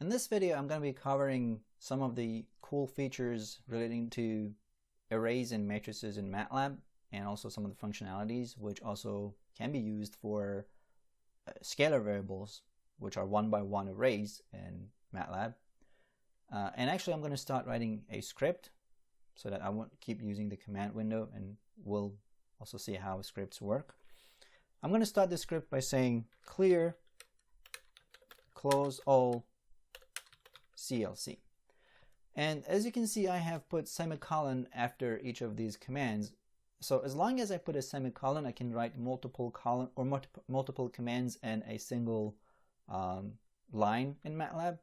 In this video, I'm going to be covering some of the cool features relating to arrays and matrices in Matlab, and also some of the functionalities which also can be used for scalar variables, which are one-by-one arrays in Matlab. And actually, I'm going to start writing a script so that I won't keep using the command window, and we'll also see how scripts work. I'm going to start the script by saying clear close all CLC. And as you can see, I have put semicolon after each of these commands. So as long as I put a semicolon, I can write multiple column or multiple commands in a single line in Matlab,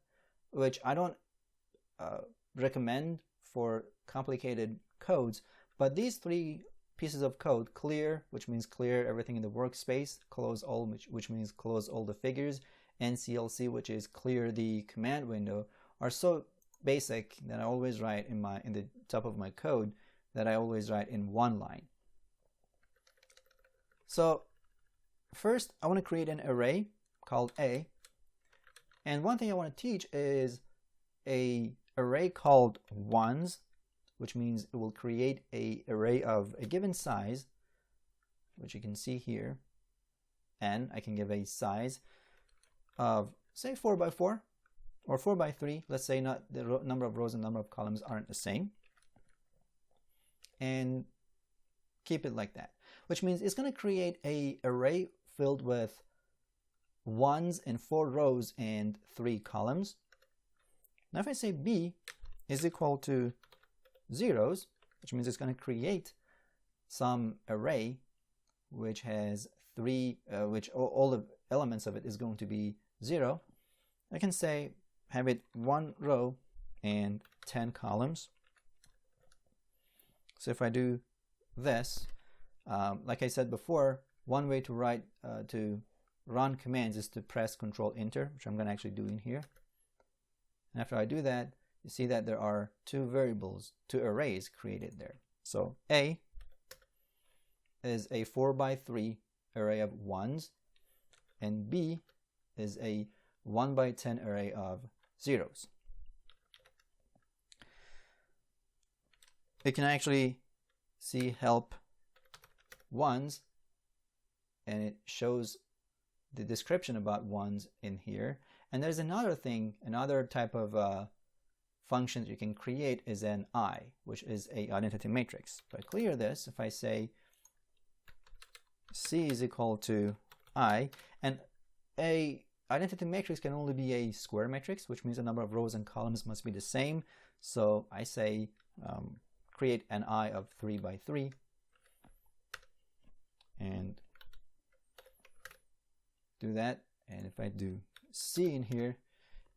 which I don't recommend for complicated codes. But these three pieces of code, clear, which means clear everything in the workspace, close all, which means close all the figures, and CLC, which is clear the command window, are so basic that I always write in the top of my code that I always write in one line. So first, I want to create an array called A, and one thing I want to teach is a array called ones, which means it will create a array of a given size, which you can see here, and I can give a size of say 4 by 4 or 4 by 3. Let's say not the number of rows and number of columns aren't the same, and keep it like that, which means it's going to create a array filled with ones in 4 rows and 3 columns. Now if I say B is equal to zeros, which means it's going to create some array which has which all the elements of it is going to be 0, I can say have it 1 row and 10 columns. So if I do this, like I said before, one way to run commands is to press Control Enter, which I'm going to actually do in here. And after I do that, you see that there are 2 arrays created there. So A is a 4 by 3 array of ones, and B is a 1 by 10 array of zeros. We can actually see help ones, and it shows the description about ones in here. And there's another thing, another type of function that you can create is an I, which is a identity matrix. If I clear this, if I say C is equal to I, and a identity matrix can only be a square matrix, which means the number of rows and columns must be the same. So I say create an I of 3 by 3, and do that. And if I do C in here,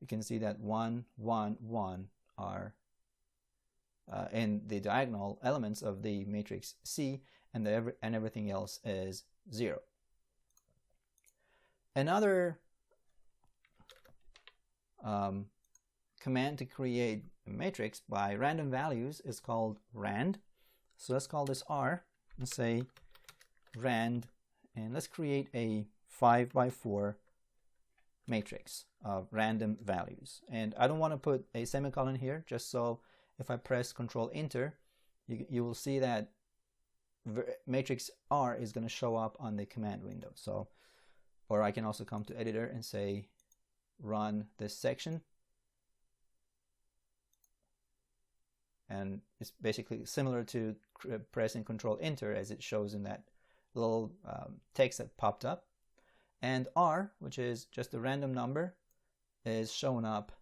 you can see that 1, 1, 1 are in the diagonal elements of the matrix C, and everything else is 0. Another command to create a matrix by random values is called rand. So let's call this R and say rand, and let's create a 5 by 4 matrix of random values. And I don't want to put a semicolon here, just so if I press Control Enter, you will see that matrix R is going to show up on the command window. So, or I can also come to editor and say run this section, and it's basically similar to pressing Control Enter as it shows in that little text that popped up. And R, which is just a random number, is shown up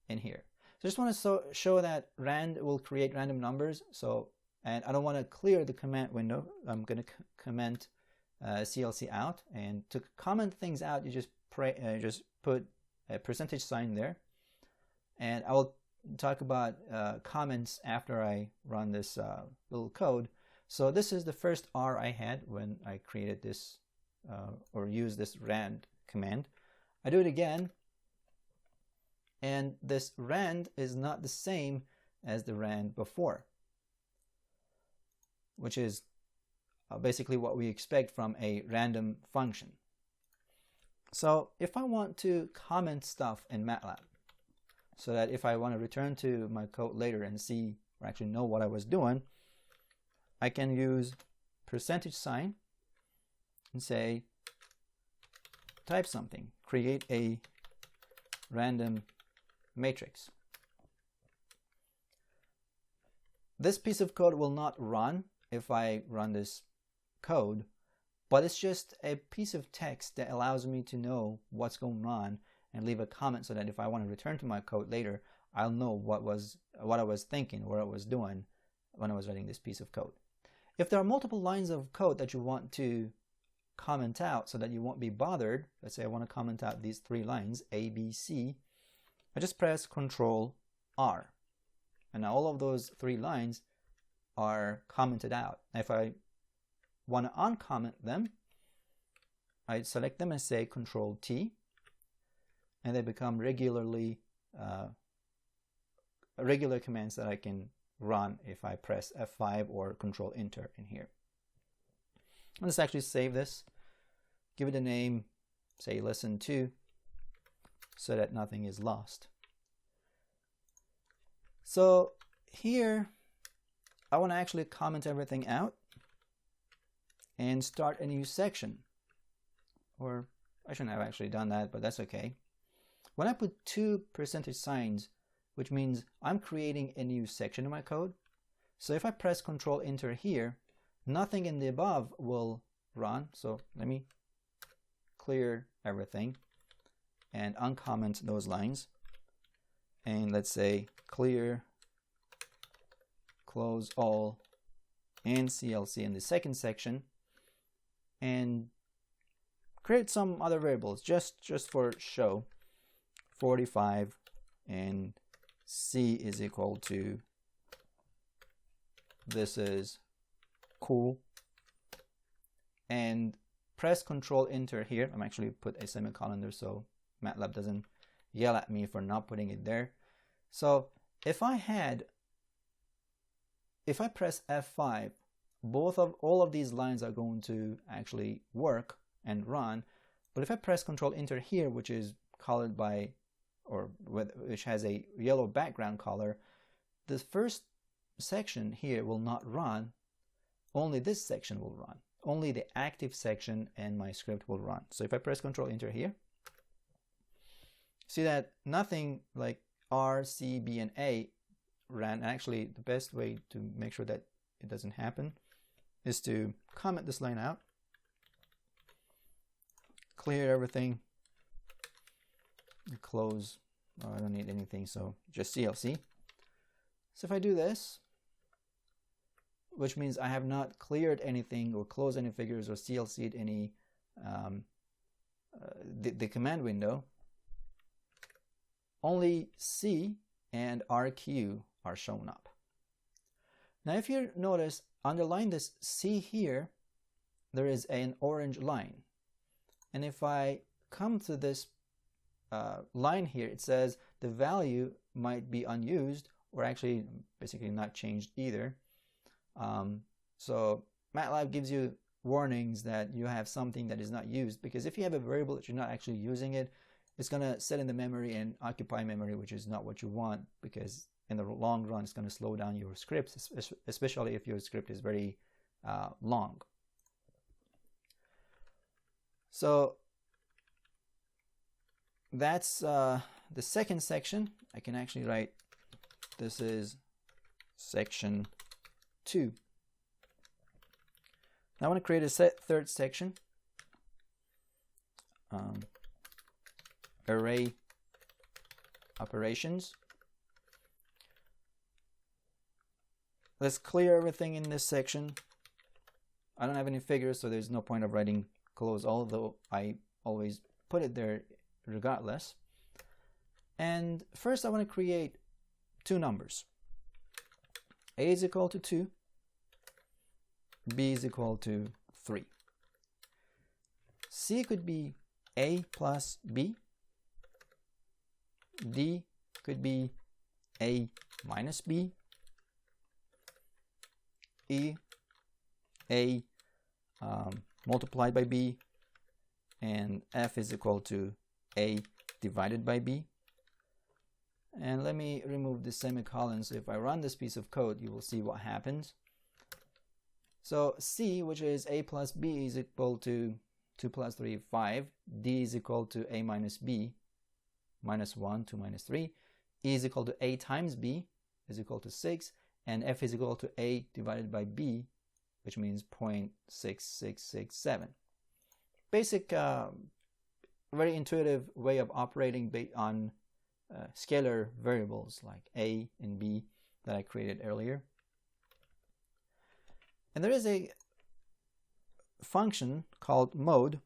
in here. So I just want to show that rand will create random numbers. So, and I don't want to clear the command window. I'm going to comment CLC out, and to comment things out, you just put a percentage sign there. And I will talk about comments after I run this little code. So this is the first R I had when I created this or use this rand command. I do it again, and this rand is not the same as the rand before, which is basically what we expect from a random function. So if I want to comment stuff in Matlab, so that if I want to return to my code later and see or actually know what I was doing, I can use %sign and say type something, create a random matrix. This piece of code will not run if I run this code, but it's just a piece of text that allows me to know what's going on and leave a comment so that if I want to return to my code later, I'll know what I was thinking, what I was doing when I was writing this piece of code. If there are multiple lines of code that you want to comment out so that you won't be bothered, let's say I want to comment out these 3 lines, A, B, C, I just press Control R. And now all of those 3 lines are commented out. If I want to uncomment them, I select them and say Control T, and they become regular commands that I can run if I press F5 or Control Enter in here. Let's actually save this, give it a name, say lesson 2, so that nothing is lost. So here I want to actually comment everything out and start a new section. Or I shouldn't have actually done that, but that's okay. When I put 2 %signs, which means I'm creating a new section in my code. So if I press Control Enter here, nothing in the above will run. So let me clear everything and uncomment those lines. And let's say clear, close all, and CLC in the second section, and create some other variables just for show. 45 and C is equal to, this is cool, and press Control Enter here. I'm actually put a semicolon there so Matlab doesn't yell at me for not putting it there. So if I press F5, all of these lines are going to actually work and run. But if I press Control Enter here, which is colored by, or which has a yellow background color, the first section here will not run. Only this section will run. Only the active section and my script will run. So if I press Control Enter here, see that nothing like R, C, B, and A ran. Actually, the best way to make sure that it doesn't happen is to comment this line out, clear everything, close. Oh, I don't need anything, so just CLC. So if I do this, which means I have not cleared anything or closed any figures or CLC'd any the command window, only C and RQ are shown up. Now if you notice, underline this C here, there is an orange line. And if I come to this line here, it says the value might be unused, or actually basically not changed either. So Matlab gives you warnings that you have something that is not used, because if you have a variable that you're not actually using it, it's going to sit in the memory and occupy memory, which is not what you want, because in the long run it's going to slow down your scripts, especially if your script is very long. So that's the second section. I can actually write, this is section 2. Now I want to create a third section, array operations. Let's clear everything in this section. I don't have any figures, so there's no point of writing close, although I always put it there regardless. And first I want to create 2 numbers. A is equal to 2, B is equal to 3. C could be A plus B, D could be A minus B, E, A multiplied by B, and F is equal to A divided by B. And let me remove the semicolon. So if I run this piece of code, you will see what happens. So C, which is A plus B, is equal to 2 plus 3, 5. D is equal to A minus B, minus 1, 2 minus 3. E is equal to A times B, is equal to 6. And F is equal to A divided by B, which means 0.6667. Basic, very intuitive way of operating based on scalar variables like A and B that I created earlier. And there is a function called mode,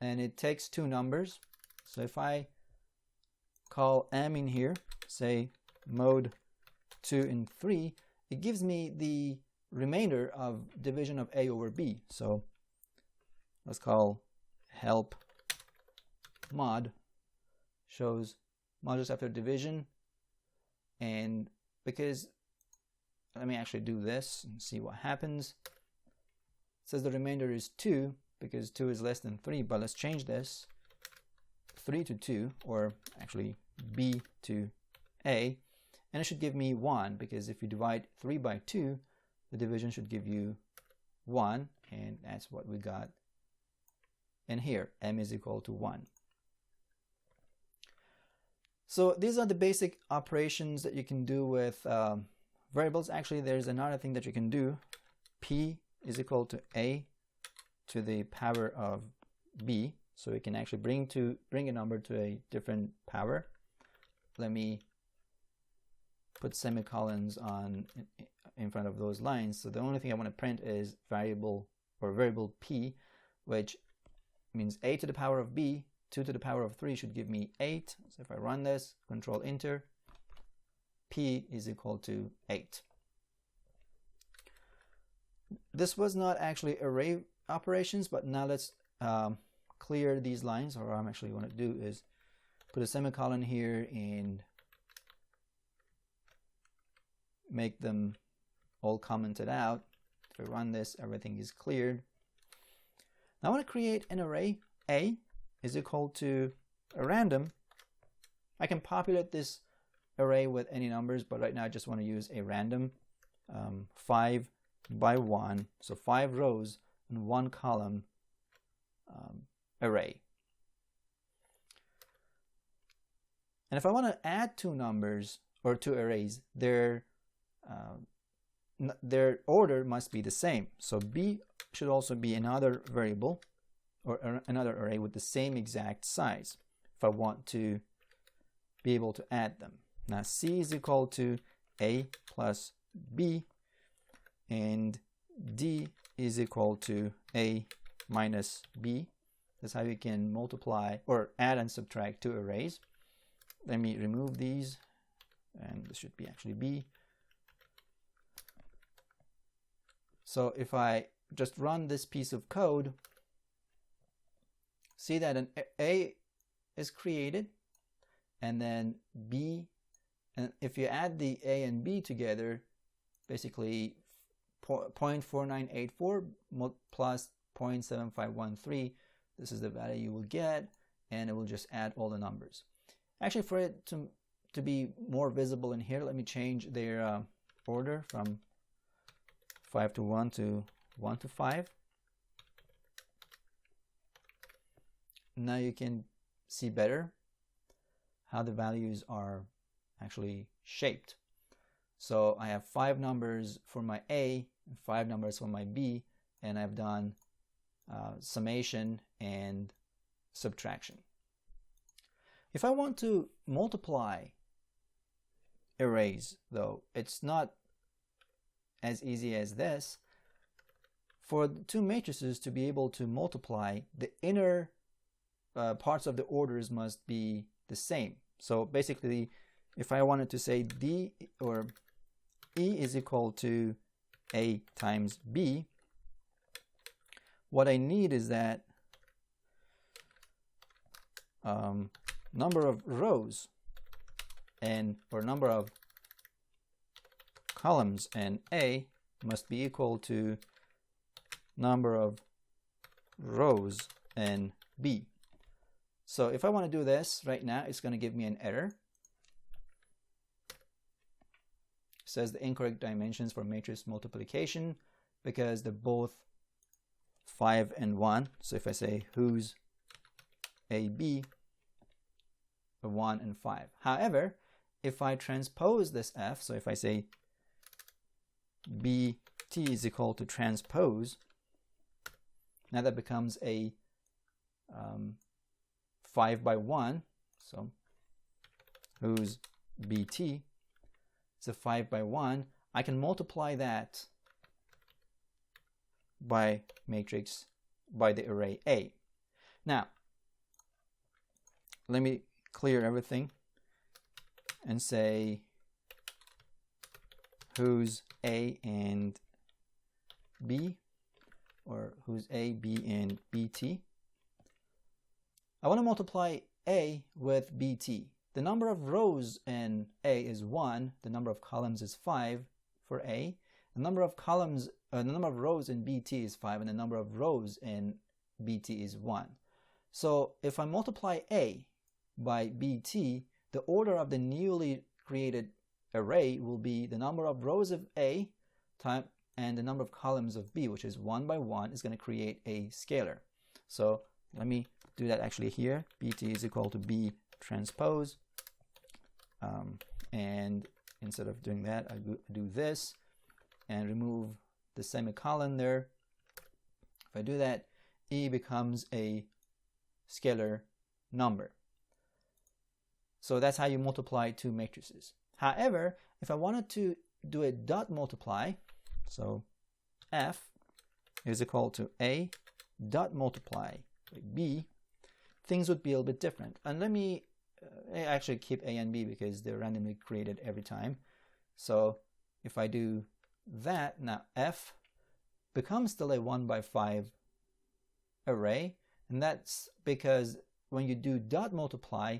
and it takes two numbers. So if I call M in here, say mode 2 and 3, it gives me the remainder of division of A over B. So let's call help mod, shows modulus after division. And because, let me actually do this and see what happens. It says the remainder is 2 because 2 is less than 3, but let's change this, 3 to 2, or actually B to A, and it should give me 1, because if you divide 3 by 2, the division should give you 1, and that's what we got in here. M is equal to 1. So these are the basic operations that you can do with variables. Actually, there's another thing that you can do. P is equal to A to the power of B. So we can actually bring a number to a different power. Let me put semicolons in front of those lines. So the only thing I want to print is variable P, which means A to the power of B. 2 to the power of 3 should give me 8. So if I run this, control enter, P is equal to 8. This was not actually array operations, but now let's clear these lines. Or what I'm actually going to do is put a semicolon here and make them all commented out. If I run this, everything is cleared. Now I want to create an array. A is equal to a random. I can populate this array with any numbers, but right now I just want to use a random 5 by 1, so 5 rows and 1 column array. And if I want to add two numbers or two arrays, their order must be the same. So B should also be another variable or another array with the same exact size if I want to be able to add them. Now C is equal to A plus B, and D is equal to A minus B. That's how you can multiply or add and subtract two arrays. Let me remove these, and this should be actually B. So if I just run this piece of code, see that an A is created, and then B, and if you add the A and B together, basically 0.4984 plus 0.7513, this is the value you will get, and it will just add all the numbers. Actually, for it to be more visible in here, let me change their order from 5 to 1 to 1 to 5. Now you can see better how the values are actually shaped. So I have 5 numbers for my A and 5 numbers for my B, and I've done summation and subtraction. If I want to multiply arrays, though, it's not as easy as this. For the two matrices to be able to multiply, the inner parts of the orders must be the same. So basically, if I wanted to say D or E is equal to A times B, what I need is that number of rows or number of columns in A must be equal to number of rows in B. So if I want to do this right now, it's going to give me an error. It says the incorrect dimensions for matrix multiplication because they're both 5 and 1. So if I say whose AB, 1 and 5. However, if I transpose this F, so if I say BT is equal to transpose, now that becomes a 5 by 1. So whose BT is a 5 by 1. I can multiply that by matrix by the array A. Now, let me clear everything and say whose A and B, or whose A, B, and BT. I want to multiply A with BT. The number of rows in A is 1. The number of columns is 5 for A. The number of columns, the number of rows in BT is 5, and the number of rows in BT is 1. So if I multiply A by BT, the order of the newly created array will be the number of rows of A time and the number of columns of B, which is 1 by 1, is going to create a scalar. So let me do that actually here. BT is equal to B transpose. And instead of doing that, I do this and remove the semicolon there. If I do that, E becomes a scalar number. So that's how you multiply two matrices. However, if I wanted to do a dot multiply, so F is equal to A dot multiply by B, things would be a little bit different. And let me actually keep A and B because they're randomly created every time. So if I do that, now F becomes still a 1 by 5 array, and that's because when you do dot multiply,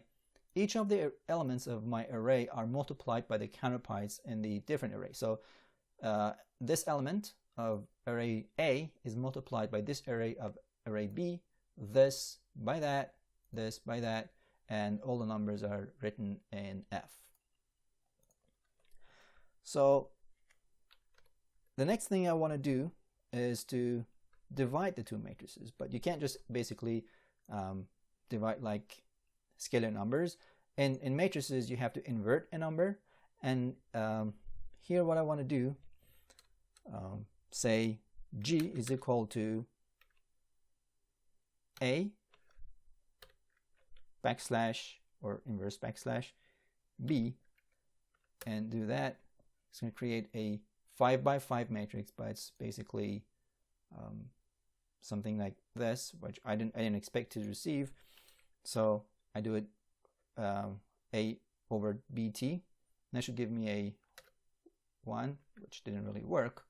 each of the elements of my array are multiplied by the counterparts in the different array. So this element of array A is multiplied by this array of array B, this by that, and all the numbers are written in F. So the next thing I want to do is to divide the two matrices, but you can't just basically divide like scalar numbers. In matrices, you have to invert a number, and here what I want to do, say G is equal to A backslash or inverse backslash B, and do that. It's going to create a 5 by 5 matrix, but it's basically something like this, which I didn't expect to receive. So I do it A over BT. That should give me a 1, which didn't really work.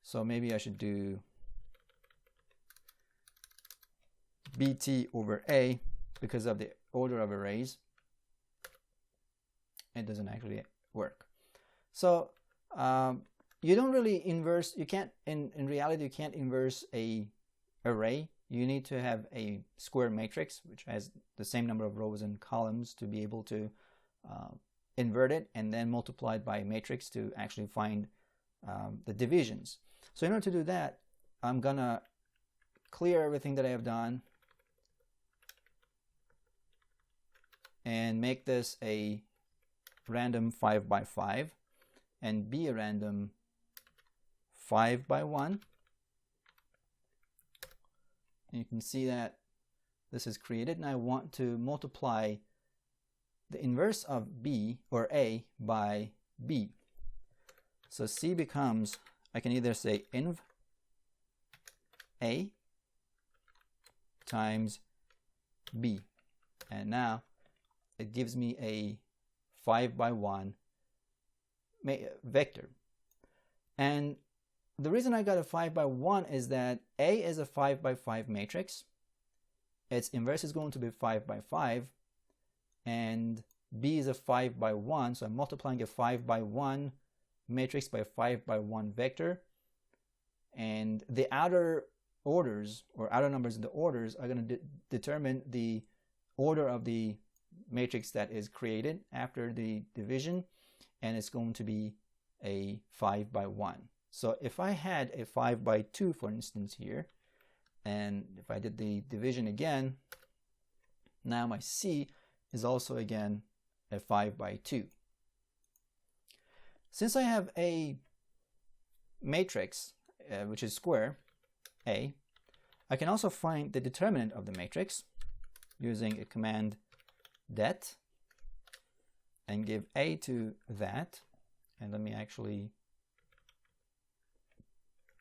So maybe I should do BT over A because of the order of arrays. It doesn't actually work. So you don't really inverse, you can't, in reality, you can't inverse a array. You need to have a square matrix, which has the same number of rows and columns to be able to invert it and then multiply it by a matrix to actually find the divisions. So in order to do that, I'm gonna clear everything that I have done and make this a random 5 by 5 and be a random 5 by 1. And you can see that this is created, and I want to multiply the inverse of B or A by B. So C becomes, I can either say inv A times B, and now it gives me a 5 by 1 vector. And the reason I got a 5 by 1 is that A is a 5 by 5 matrix. Its inverse is going to be 5 by 5, and B is a 5 by 1, so I'm multiplying a 5 by 1 matrix by 5 by 1 vector, and the outer orders or outer numbers in the orders are going to determine the order of the matrix that is created after the division, and it's going to be a 5 by 1. So if I had a 5 by 2, for instance, here, and if I did the division again, now my C is also again a 5 by 2. Since I have a matrix, which is square, A, I can also find the determinant of the matrix using a command det and give A to that. And let me actually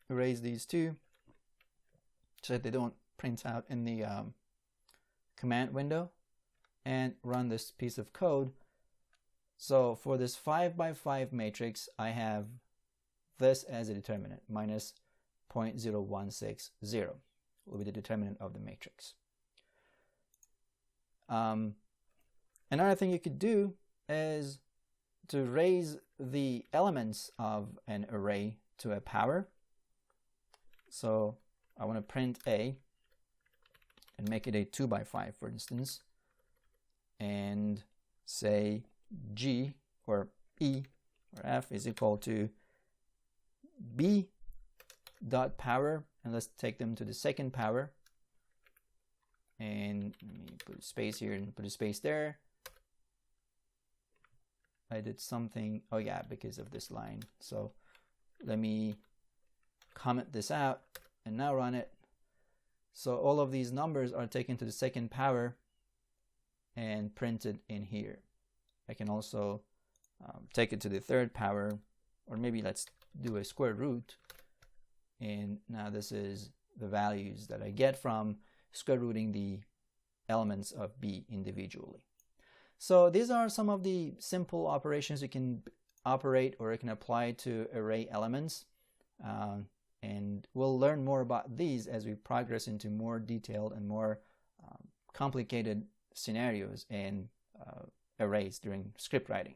erase these two so that they don't print out in the command window, and run this piece of code. So for this 5 by 5 matrix, I have this as a determinant, minus 0.0160 will be the determinant of the matrix. Another thing you could do is to raise the elements of an array to a power. So I want to print A and make it a 2 by 5, for instance, and say G or E or F is equal to B dot power, and let's take them to the second power, and let me put a space here and put a space there. I did something, oh yeah, because of this line. So let me comment this out and now run it. So all of these numbers are taken to the second power and printed in here. I can also take it to the third power, or maybe let's do a square root. And now this is the values that I get from square rooting the elements of B individually. So these are some of the simple operations you can operate or you can apply to array elements. And we'll learn more about these as we progress into more detailed and more complicated scenarios in arrays during script writing.